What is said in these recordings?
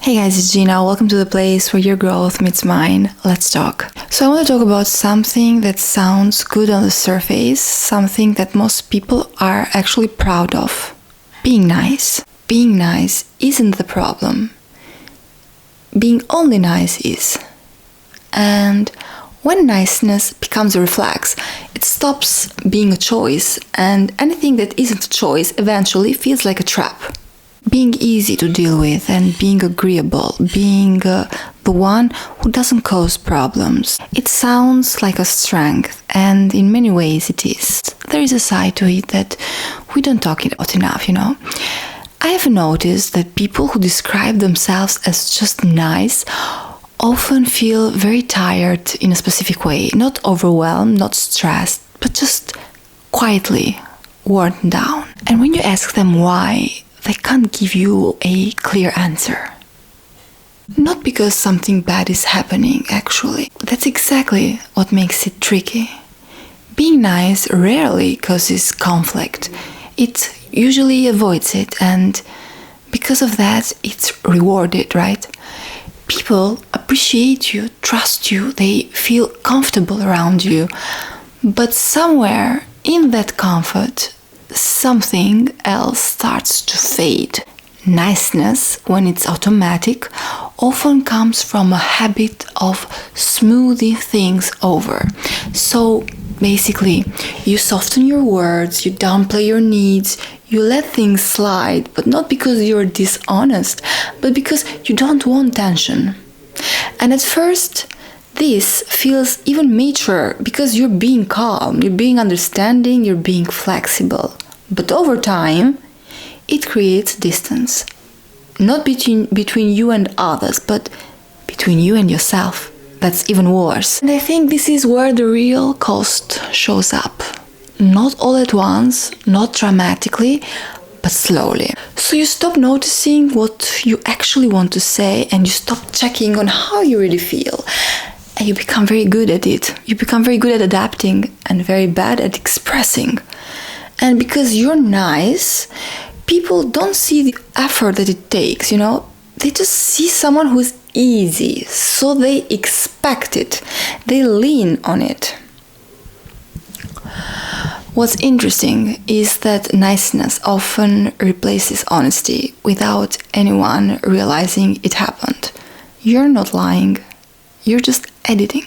Hey guys, it's Gina. Welcome to the place where your growth meets mine. Let's talk. So I want to talk about something that sounds good on the surface, something that most people are actually proud of. Being nice. Being nice isn't the problem. Being only nice is. And when niceness becomes a reflex, it stops being a choice, and anything that isn't a choice eventually feels like a trap. Being easy to deal with and being agreeable, being the one who doesn't cause problems. It sounds like a strength, and in many ways it is. There is a side to it that we don't talk about enough, I have noticed that people who describe themselves as just nice often feel very tired in a specific way, not overwhelmed, not stressed, but just quietly worn down. And when you ask them why, they can't give you a clear answer. Not because something bad is happening, actually. That's exactly what makes it tricky. Being nice rarely causes conflict. It usually avoids it, and because of that, it's rewarded, right? People appreciate you, trust you, they feel comfortable around you. But somewhere in that comfort, something else starts to fade. Niceness, when it's automatic, often comes from a habit of smoothing things over. So basically, you soften your words, you downplay your needs, you let things slide, but not because you're dishonest, but because you don't want tension. And at first, this feels even mature because you're being calm, you're being understanding, you're being flexible. But over time, it creates distance. Not between you and others, but between you and yourself. That's even worse. And I think this is where the real cost shows up. Not all at once, not dramatically, but slowly. So you stop noticing what you actually want to say and you stop checking on how you really feel. And you become very good at it. You become very good at adapting and very bad at expressing. And because you're nice, people don't see the effort that it takes, They just see someone who's easy, so they expect it. They lean on it. What's interesting is that niceness often replaces honesty without anyone realizing it happened. You're not lying. You're just editing.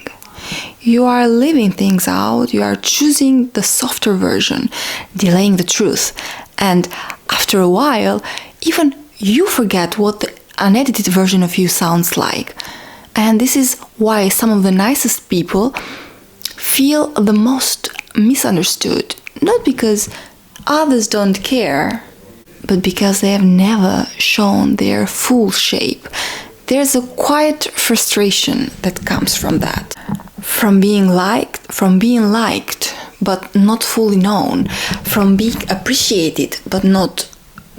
You are leaving things out, you are choosing the softer version, delaying the truth. And after a while, even you forget what the unedited version of you sounds like. And this is why some of the nicest people feel the most misunderstood. Not because others don't care, but because they have never shown their full shape. There's a quiet frustration that comes from that. From being liked, but not fully known. From being appreciated, but not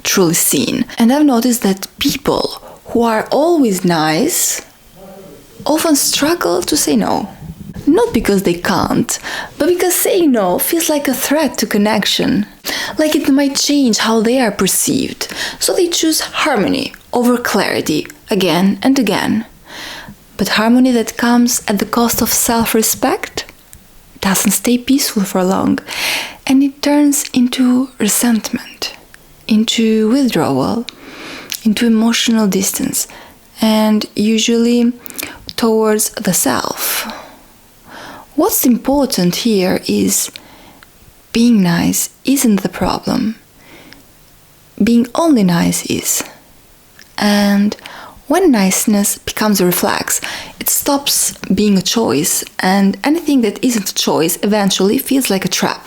truly seen. And I've noticed that people who are always nice often struggle to say no. Not because they can't, but because saying no feels like a threat to connection. Like it might change how they are perceived. So they choose harmony over clarity again and again. But harmony that comes at the cost of self-respect doesn't stay peaceful for long, and it turns into resentment, into withdrawal, into emotional distance, and usually towards the self. What's important here is being nice isn't the problem. Being only nice is. And when niceness becomes a reflex, it stops being a choice, and anything that isn't a choice eventually feels like a trap.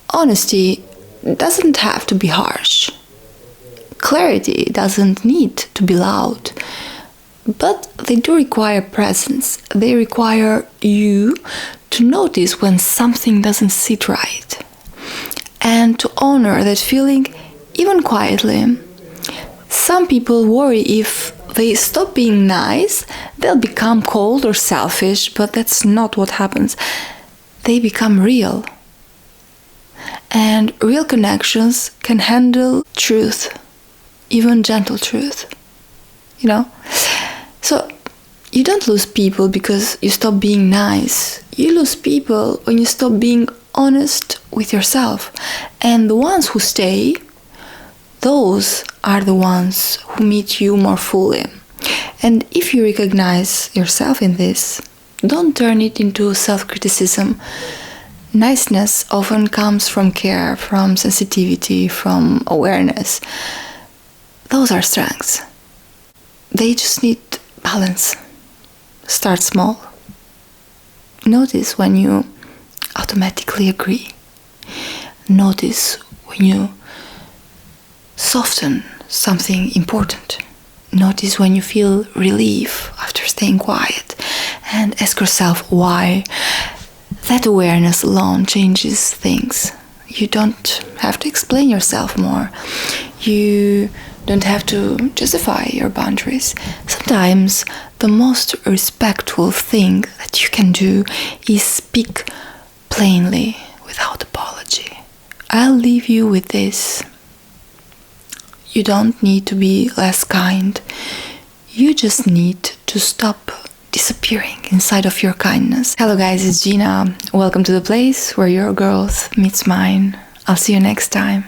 Honesty doesn't have to be harsh. Clarity doesn't need to be loud. But they do require presence. They require you to notice when something doesn't sit right. And to honor that feeling even quietly. Some people worry if they stop being nice, they'll become cold or selfish, but that's not what happens. They become real. And real connections can handle truth, even gentle truth. So you don't lose people because you stop being nice. You lose people when you stop being honest with yourself. And the ones who stay, those are the ones who meet you more fully. And if you recognize yourself in this, don't turn it into self-criticism. Niceness often comes from care, from sensitivity, from awareness. Those are strengths. They just need balance. Start small. Notice when you automatically agree. Notice when you soften something important. Notice when you feel relief after staying quiet. And ask yourself why. That awareness alone changes things. You don't have to explain yourself more. You don't have to justify your boundaries. Sometimes the most respectful thing that you can do is speak plainly without apology. I'll leave you with this. You don't need to be less kind. You just need to stop disappearing inside of your kindness. Hello guys, it's Gina. Welcome to the place where your growth meets mine. I'll see you next time.